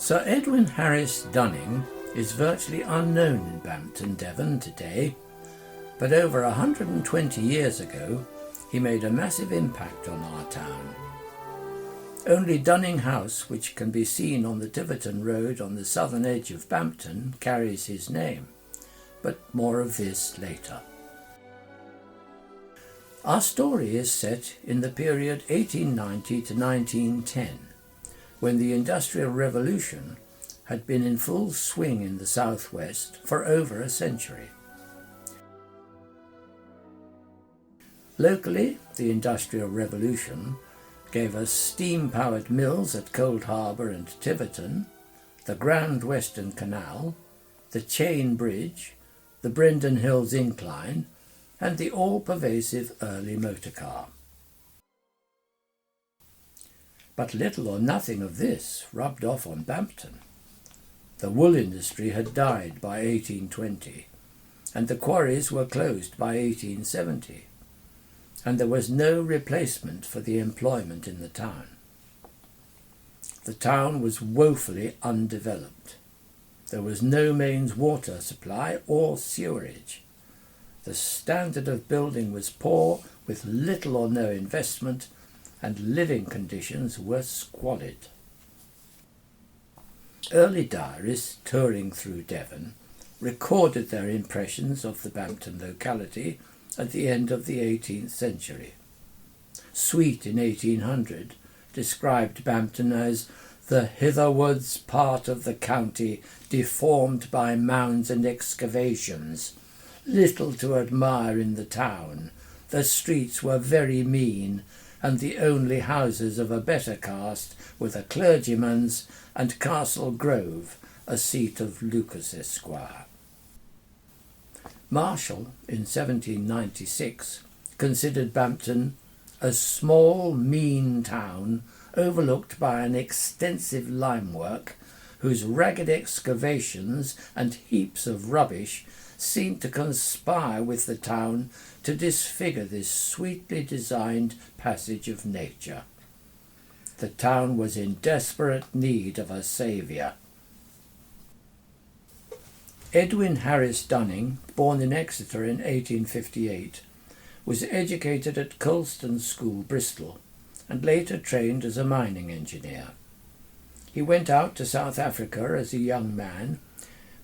Sir Edwin Dunning is virtually unknown in Bampton, Devon today, but over 120 years ago he made a massive impact on our town. Only Dunning House, which can be seen on the Tiverton Road on the southern edge of Bampton, carries his name, but more of this later. Our story is set in the period 1890 to 1910, when the Industrial Revolution had been in full swing in the southwest for over a century. Locally, the Industrial Revolution gave us steam-powered mills at Cold Harbour and Tiverton, the Grand Western Canal, the Chain Bridge, the Brendon Hills Incline, and the all-pervasive early motor car. But little or nothing of this rubbed off on Bampton. The wool industry had died by 1820, and the quarries were closed by 1870, and there was no replacement for the employment in the town. The town was woefully undeveloped. There was no mains water supply or sewerage. The standard of building was poor, with little or no investment, and living conditions were squalid. Early diarists touring through Devon recorded their impressions of the Bampton locality at the end of the 18th century. Sweet in 1800 described Bampton as the hitherwards part of the county deformed by mounds and excavations, little to admire in the town. The streets were very mean, and the only houses of a better caste were the clergyman's and Castle Grove, a seat of Lucas Esquire. Marshall, in 1796, considered Bampton a small, mean town overlooked by an extensive limework, whose ragged excavations and heaps of rubbish seemed to conspire with the town to disfigure this sweetly designed passage of nature. The town was in desperate need of a saviour. Edwin Dunning, born in Exeter in 1858, was educated at Colston School, Bristol, and later trained as a mining engineer. He went out to South Africa as a young man,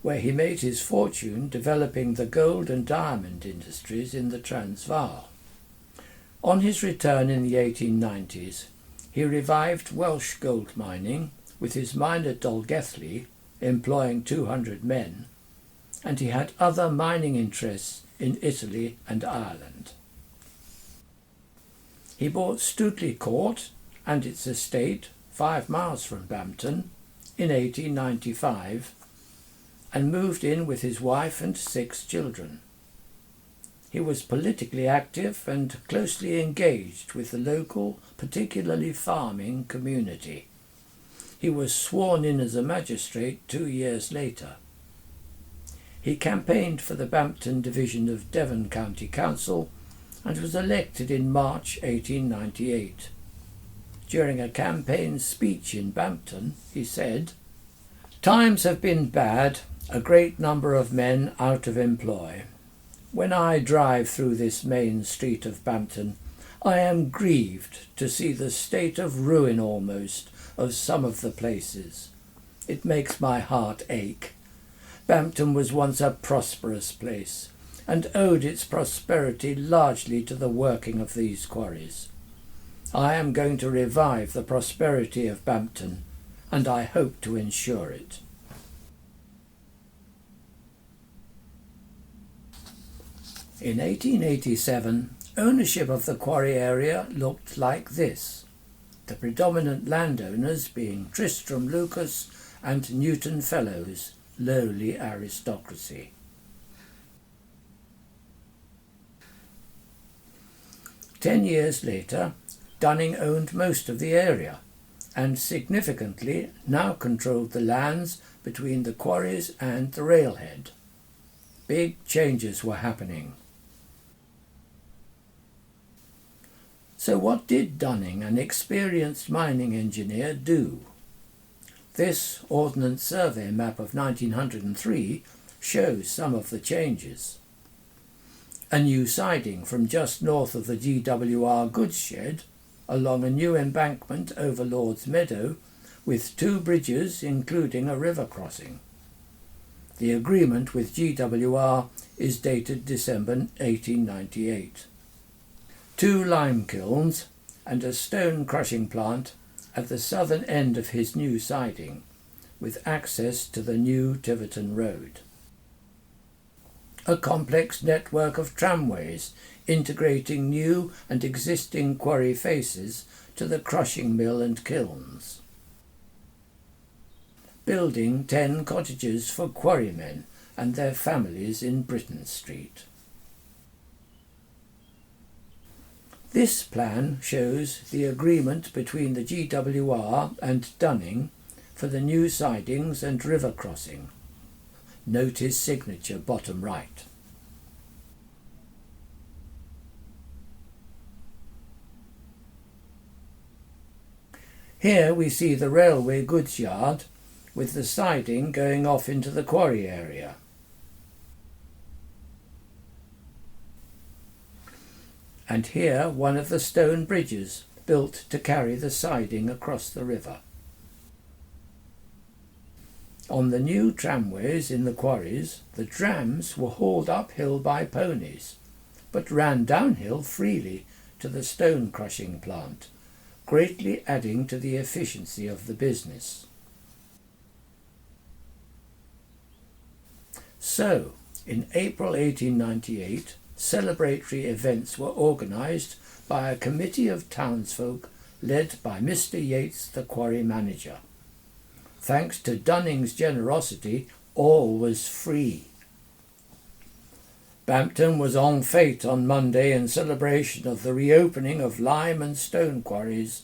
where he made his fortune developing the gold and diamond industries in the Transvaal. On his return in the 1890s, he revived Welsh gold mining with his mine at Dolgelly, employing 200 men, and he had other mining interests in Italy and Ireland. He bought Stuteley Court and its estate 5 miles from Bampton in 1895 and moved in with his wife and 6 children. He was politically active and closely engaged with the local, particularly farming community. He was sworn in as a magistrate 2 years later. He campaigned for the Bampton division of Devon County Council and was elected in March 1898. During a campaign speech in Bampton, he said, "Times have been bad, a great number of men out of employ. When I drive through this main street of Bampton, I am grieved to see the state of ruin almost of some of the places. It makes my heart ache. Bampton was once a prosperous place, and owed its prosperity largely to the working of these quarries. I am going to revive the prosperity of Bampton, and I hope to ensure it." In 1887, ownership of the quarry area looked like this, the predominant landowners being Tristram Lucas and Newton Fellows, lowly aristocracy. 10 years later, Dunning owned most of the area and significantly now controlled the lands between the quarries and the railhead. Big changes were happening. So what did Dunning, an experienced mining engineer, do? This Ordnance Survey map of 1903 shows some of the changes. A new siding from just north of the GWR goods shed, along a new embankment over Lord's Meadow, with 2 bridges including a river crossing. The agreement with GWR is dated December 1898. 2 lime kilns and a stone crushing plant at the southern end of his new siding, with access to the new Tiverton Road. A complex network of tramways integrating new and existing quarry faces to the crushing mill and kilns. Building 10 cottages for quarrymen and their families in Britain Street. This plan shows the agreement between the GWR and Dunning for the new sidings and river crossing. Note his signature bottom right. Here we see the railway goods yard with the siding going off into the quarry area. And here one of the stone bridges built to carry the siding across the river. On the new tramways in the quarries, the trams were hauled uphill by ponies, but ran downhill freely to the stone crushing plant, greatly adding to the efficiency of the business. So, in April 1898, celebratory events were organised by a committee of townsfolk led by Mr. Yates, the quarry manager. Thanks to Dunning's generosity, all was free. Bampton was en fête on Monday in celebration of the reopening of lime and stone quarries,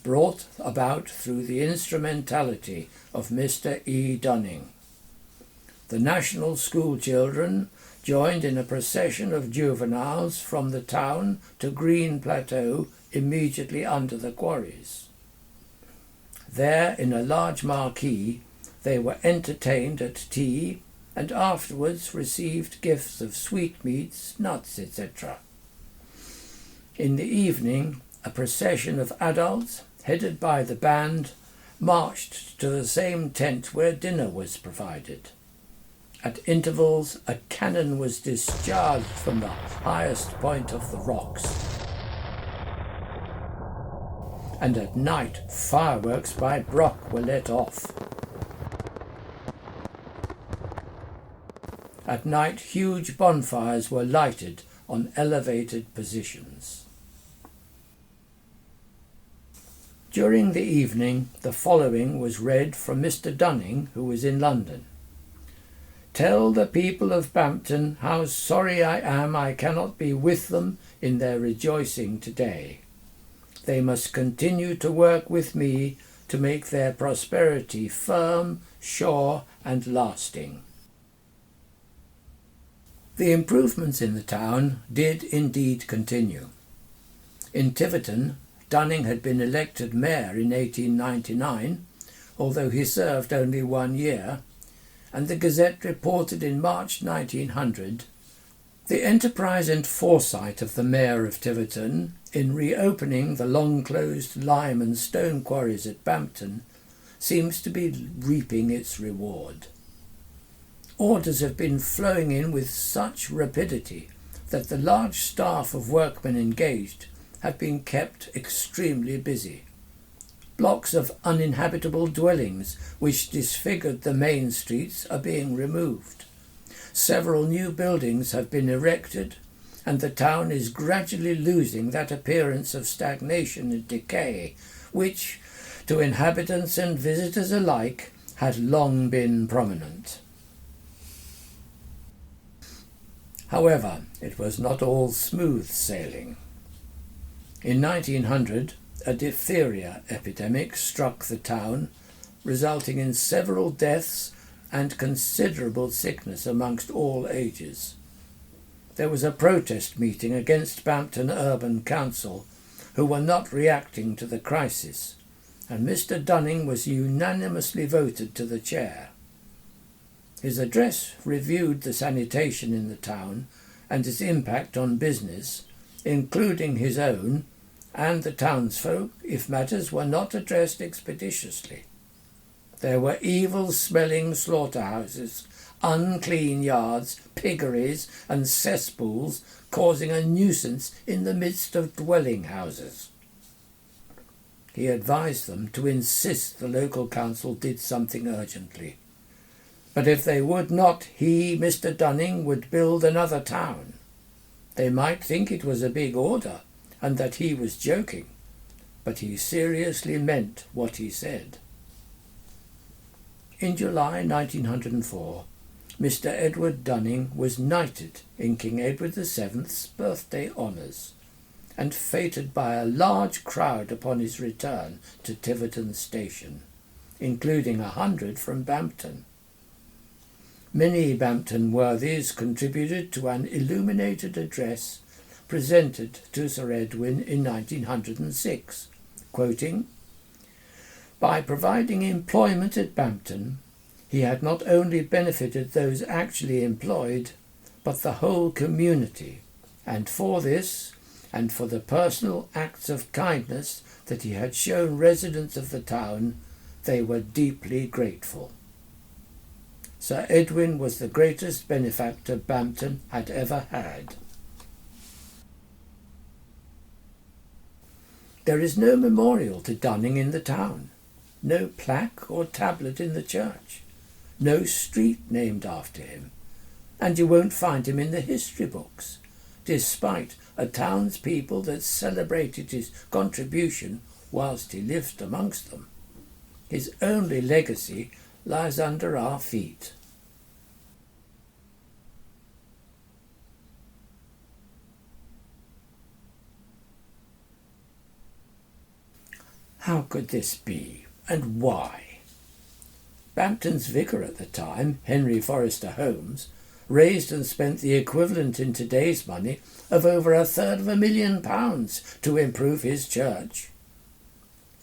brought about through the instrumentality of Mr. E. Dunning. The national school children joined in a procession of juveniles from the town to Green Plateau immediately under the quarries. There, in a large marquee, they were entertained at tea and afterwards received gifts of sweetmeats, nuts, etc. In the evening, a procession of adults, headed by the band, marched to the same tent where dinner was provided. At intervals, a cannon was discharged from the highest point of the rocks. And at night, fireworks by Brock were let off. At night, huge bonfires were lighted on elevated positions. During the evening, the following was read from Mr. Dunning, who was in London. "Tell the people of Bampton how sorry I am I cannot be with them in their rejoicing today. They must continue to work with me to make their prosperity firm, sure, and lasting." The improvements in the town did indeed continue. In Tiverton, Dunning had been elected mayor in 1899, although he served only 1 year, and the Gazette reported in March 1900, "The enterprise and foresight of the mayor of Tiverton in reopening the long-closed lime and stone quarries at Bampton seems to be reaping its reward. Orders have been flowing in with such rapidity that the large staff of workmen engaged have been kept extremely busy. Blocks of uninhabitable dwellings which disfigured the main streets are being removed. Several new buildings have been erected, and the town is gradually losing that appearance of stagnation and decay which, to inhabitants and visitors alike, had long been prominent." However, it was not all smooth sailing. In 1900, a diphtheria epidemic struck the town, resulting in several deaths and considerable sickness amongst all ages. There was a protest meeting against Bampton Urban Council, who were not reacting to the crisis, and Mr. Dunning was unanimously voted to the chair. His address reviewed the sanitation in the town and its impact on business, including his own and the townsfolk if matters were not addressed expeditiously. There were evil-smelling slaughterhouses, unclean yards, piggeries and cesspools causing a nuisance in the midst of dwelling houses. He advised them to insist the local council did something urgently. But if they would not, he, Mr. Dunning, would build another town. They might think it was a big order and that he was joking, but he seriously meant what he said. In July 1904, Mr. Edwin Dunning was knighted in King Edward VII's birthday honours and feted by a large crowd upon his return to Tiverton station, including 100 from Bampton. Many Bampton worthies contributed to an illuminated address presented to Sir Edwin in 1906, quoting, "By providing employment at Bampton, he had not only benefited those actually employed, but the whole community, and for this, and for the personal acts of kindness that he had shown residents of the town, they were deeply grateful." Sir Edwin was the greatest benefactor Bampton had ever had. There is no memorial to Dunning in the town, no plaque or tablet in the church, no street named after him, and you won't find him in the history books, despite a townspeople that celebrated his contribution whilst he lived amongst them. His only legacy lies under our feet. How could this be, and why? Bampton's vicar at the time, Henry Forrester Holmes, raised and spent the equivalent in today's money of over £250,000 to improve his church,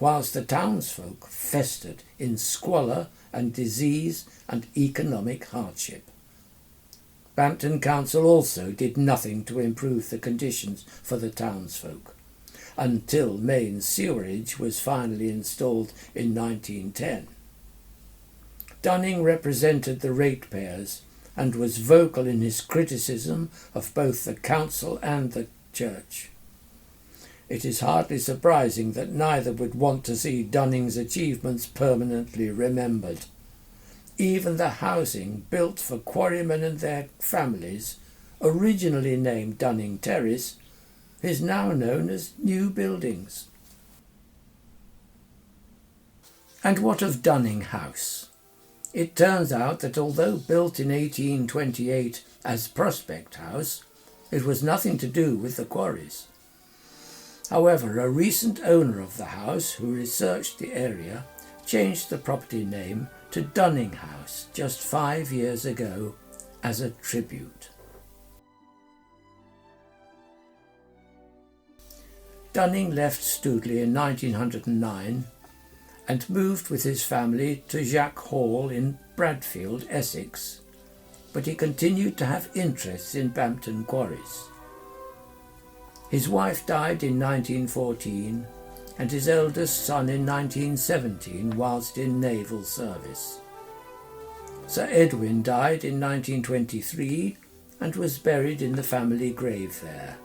whilst the townsfolk festered in squalor and disease and economic hardship. Bampton Council also did nothing to improve the conditions for the townsfolk, until main sewerage was finally installed in 1910. Dunning represented the ratepayers and was vocal in his criticism of both the council and the church. It is hardly surprising that neither would want to see Dunning's achievements permanently remembered. Even the housing built for quarrymen and their families, originally named Dunning Terrace, is now known as New Buildings. And what of Dunning House? It turns out that although built in 1828 as Prospect House, it was nothing to do with the quarries. However, a recent owner of the house who researched the area changed the property name to Dunning House just 5 years ago as a tribute. Dunning left Stoodley in 1909 and moved with his family to Jack Hall in Bradfield, Essex, but he continued to have interests in Bampton quarries. His wife died in 1914 and his eldest son in 1917 whilst in naval service. Sir Edwin died in 1923 and was buried in the family grave there.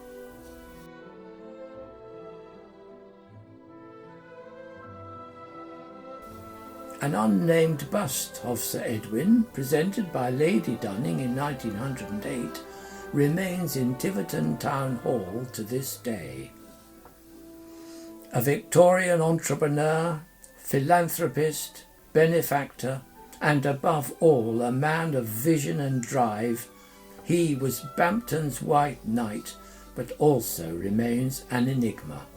An unnamed bust of Sir Edwin, presented by Lady Dunning in 1908, remains in Tiverton Town Hall to this day. A Victorian entrepreneur, philanthropist, benefactor, and above all a man of vision and drive, he was Bampton's White Knight, but also remains an enigma.